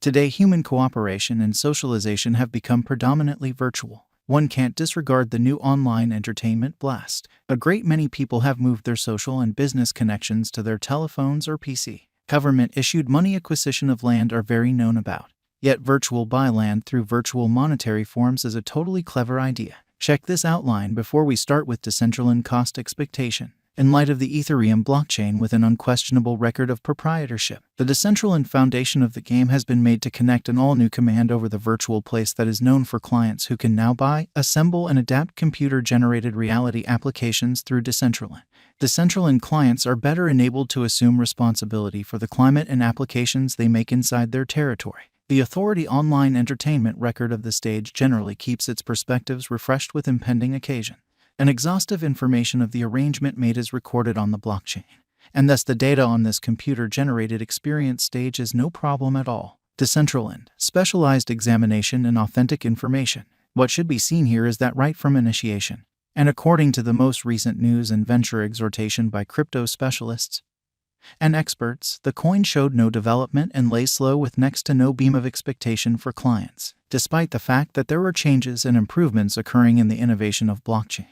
Today, human cooperation and socialization have become predominantly virtual. One can't disregard the new online entertainment blast. A great many people have moved their social and business connections to their telephones or PC. Government-issued money acquisition of land are very known about. Yet virtual buy land through virtual monetary forms is a totally clever idea. Check this outline before we start with Decentraland cost expectation. In light of the Ethereum blockchain with an unquestionable record of proprietorship, the Decentraland foundation of the game has been made to connect an all-new command over the virtual place that is known for clients who can now buy, assemble, and adapt computer-generated reality applications through Decentraland. Decentraland clients are better enabled to assume responsibility for the climate and applications they make inside their territory. The Authority online entertainment record of the stage generally keeps its perspectives refreshed with impending occasion. An exhaustive information of the arrangement made is recorded on the blockchain, and thus the data on this computer-generated experience stage is no problem at all. Decentraland, specialized examination and authentic information. What should be seen here is that right from initiation, and according to the most recent news and venture exhortation by crypto specialists and experts, the coin showed no development and lay slow with next to no beam of expectation for clients, despite the fact that there were changes and improvements occurring in the innovation of blockchain.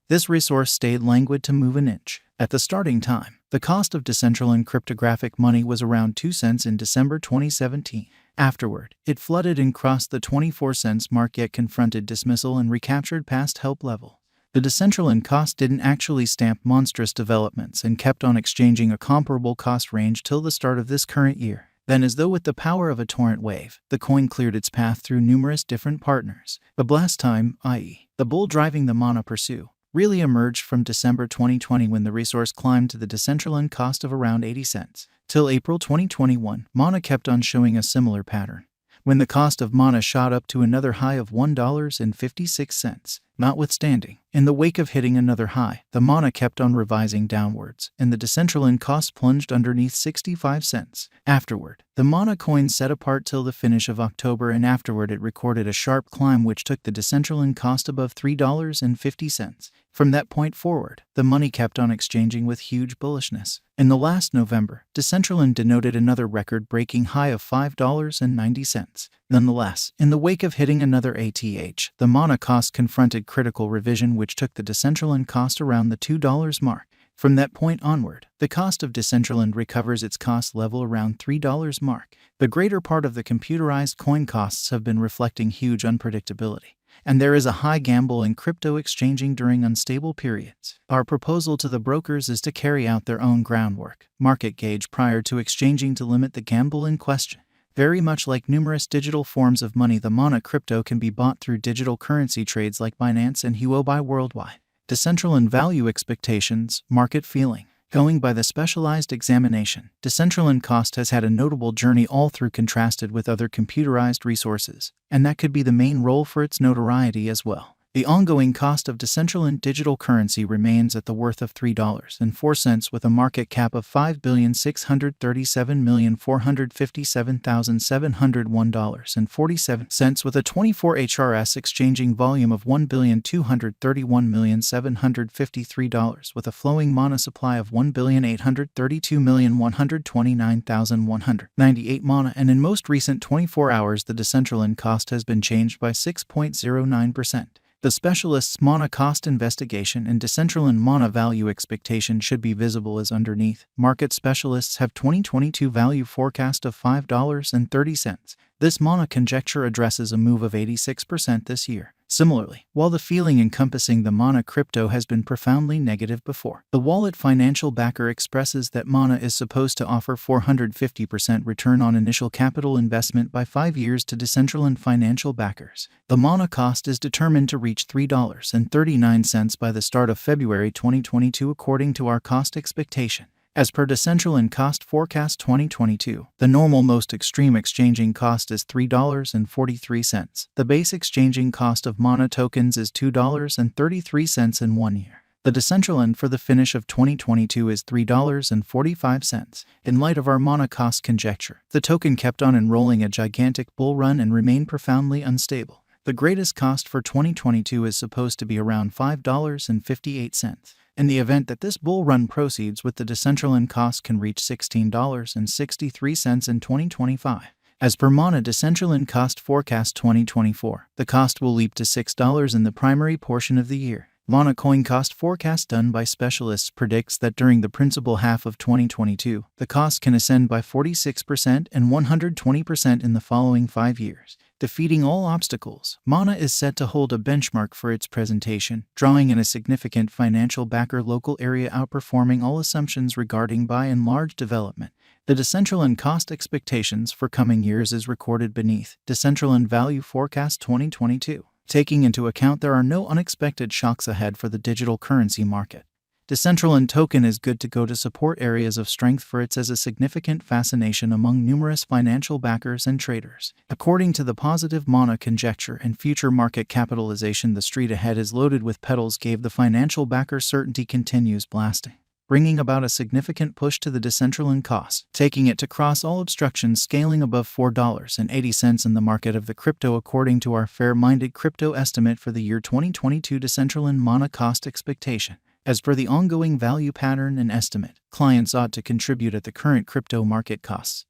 This resource stayed languid to move an inch. At the starting time, the cost of Decentraland cryptographic money was around 2 cents in December 2017. Afterward, it flooded and crossed the 24 cents mark yet confronted dismissal and recaptured past help level. The Decentraland cost didn't actually stamp monstrous developments and kept on exchanging a comparable cost range till the start of this current year. Then, as though with the power of a torrent wave, the coin cleared its path through numerous different partners. The blast time, i.e., the bull driving the Mana pursue, really emerged from December 2020 when the resource climbed to the Decentraland cost of around 80 cents. Till April 2021, Mana kept on showing a similar pattern, when the cost of Mana shot up to another high of $1.56. Notwithstanding, in the wake of hitting another high, the Mana kept on revising downwards, and the Decentraland cost plunged underneath 65 cents. Afterward, the Mana coin set apart till the finish of October, and afterward it recorded a sharp climb which took the Decentraland cost above $3.50. From that point forward, the money kept on exchanging with huge bullishness. In the last November, Decentraland denoted another record-breaking high of $5.90. Nonetheless, in the wake of hitting another ATH, the Mana cost confronted critical revision which took the Decentraland cost around the $2 mark. From that point onward, the cost of Decentraland recovers its cost level around $3 mark. The greater part of the computerized coin costs have been reflecting huge unpredictability, and there is a high gamble in crypto exchanging during unstable periods. Our proposal to the brokers is to carry out their own groundwork, market gauge prior to exchanging to limit the gamble in question. Very much like numerous digital forms of money, the Mana crypto can be bought through digital currency trades like Binance and Huobi worldwide. Decentraland value expectations, market feeling. Going by the specialized examination, Decentraland cost has had a notable journey all through contrasted with other computerized resources, and that could be the main role for its notoriety as well. The ongoing cost of Decentraland digital currency remains at the worth of $3.04 with a market cap of $5,637,457,701.47 with a 24 HRS exchanging volume of $1,231,753 with a flowing Mana supply of 1,832,129,198 Mana, and in most recent 24 hours the Decentraland cost has been changed by 6.09%. The specialists' Mana cost investigation and Decentraland Mana value expectation should be visible as underneath. Market specialists have 2022 value forecast of $5.30. This Mana conjecture addresses a move of 86% this year. Similarly, while the feeling encompassing the Mana crypto has been profoundly negative before, the wallet financial backer expresses that Mana is supposed to offer 450% return on initial capital investment by 5 years to Decentraland financial backers. The Mana cost is determined to reach $3.39 by the start of February 2022 according to our cost expectation. As per Decentraland cost forecast 2022, the normal most extreme exchanging cost is $3.43. The base exchanging cost of Mana tokens is $2.33 in 1 year. The Decentraland for the finish of 2022 is $3.45. In light of our Mana cost conjecture, the token kept on enrolling a gigantic bull run and remained profoundly unstable. The greatest cost for 2022 is supposed to be around $5.58. In the event that this bull run proceeds with the Decentraland cost can reach $16.63 in 2025. As per Mana Decentraland Cost Forecast 2024, the cost will leap to $6 in the primary portion of the year. Mana Coin Cost Forecast done by specialists predicts that during the principal half of 2022, the cost can ascend by 46% and 120% in the following 5 years. Defeating all obstacles, Mana is set to hold a benchmark for its presentation, drawing in a significant financial backer local area outperforming all assumptions regarding by and large development. The Decentraland cost expectations for coming years is recorded beneath Decentraland Value Forecast 2022. Taking into account there are no unexpected shocks ahead for the digital currency market, Decentraland token is good to go to support areas of strength for its as a significant fascination among numerous financial backers and traders. According to the positive Mana conjecture and future market capitalization, the street ahead is loaded with petals gave the financial backer certainty continues blasting, bringing about a significant push to the Decentraland cost, taking it to cross all obstructions, scaling above $4.80 in the market of the crypto according to our fair-minded crypto estimate for the year 2022 Decentraland Mana cost expectation. As per the ongoing value pattern and estimate, clients ought to contribute at the current crypto market costs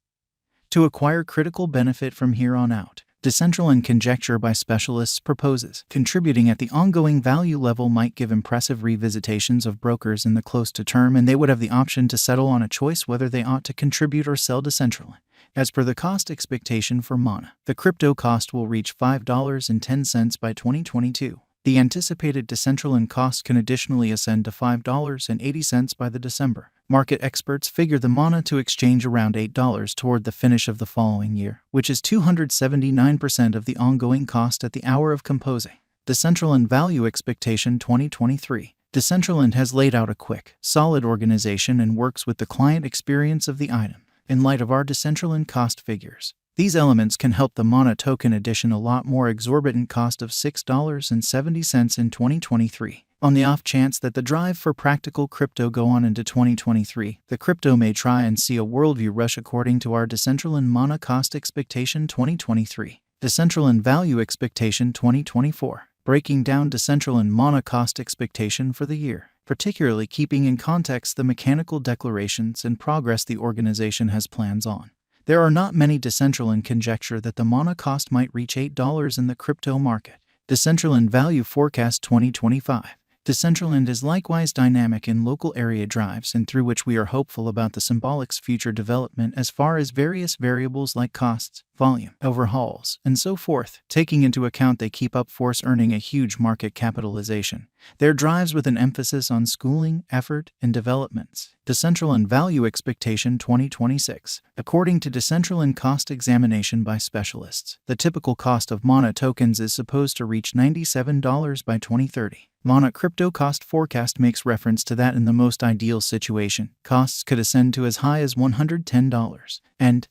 to acquire critical benefit from here on out. Decentraland conjecture by specialists proposes contributing at the ongoing value level might give impressive revisitations of brokers in the close to term, and they would have the option to settle on a choice whether they ought to contribute or sell Decentraland. As per the cost expectation for Mana, the crypto cost will reach $5.10 by 2022. The anticipated Decentraland cost can additionally ascend to $5.80 by the December. Market experts figure the Mana to exchange around $8 toward the finish of the following year, which is 279% of the ongoing cost at the hour of composing. Decentraland Value Expectation 2023. Decentraland has laid out a quick, solid organization and works with the client experience of the item. In light of our Decentraland cost figures, these elements can help the Mana token edition a lot more exorbitant cost of $6.70 in 2023. On the off chance that the drive for practical crypto go on into 2023, the crypto may try and see a worldview rush according to our Decentraland Mana cost expectation 2023. Decentraland Value Expectation 2024. Breaking down Decentraland Mana cost expectation for the year, particularly keeping in context the mechanical declarations and progress the organization has plans on. There are not many Decentraland conjecture that the Mana cost might reach $8 in the crypto market. Decentraland Value Forecast 2025. Decentraland is likewise dynamic in local area drives and through which we are hopeful about the Symbolic's future development as far as various variables like costs, volume, overhauls, and so forth, taking into account they keep up force earning a huge market capitalization. Their drives with an emphasis on schooling, effort, and developments. Decentraland Value Expectation 2026. According to Decentraland cost examination by specialists, the typical cost of Mana tokens is supposed to reach $97 by 2030. Mana crypto cost forecast makes reference to that in the most ideal situation, costs could ascend to as high as $110 and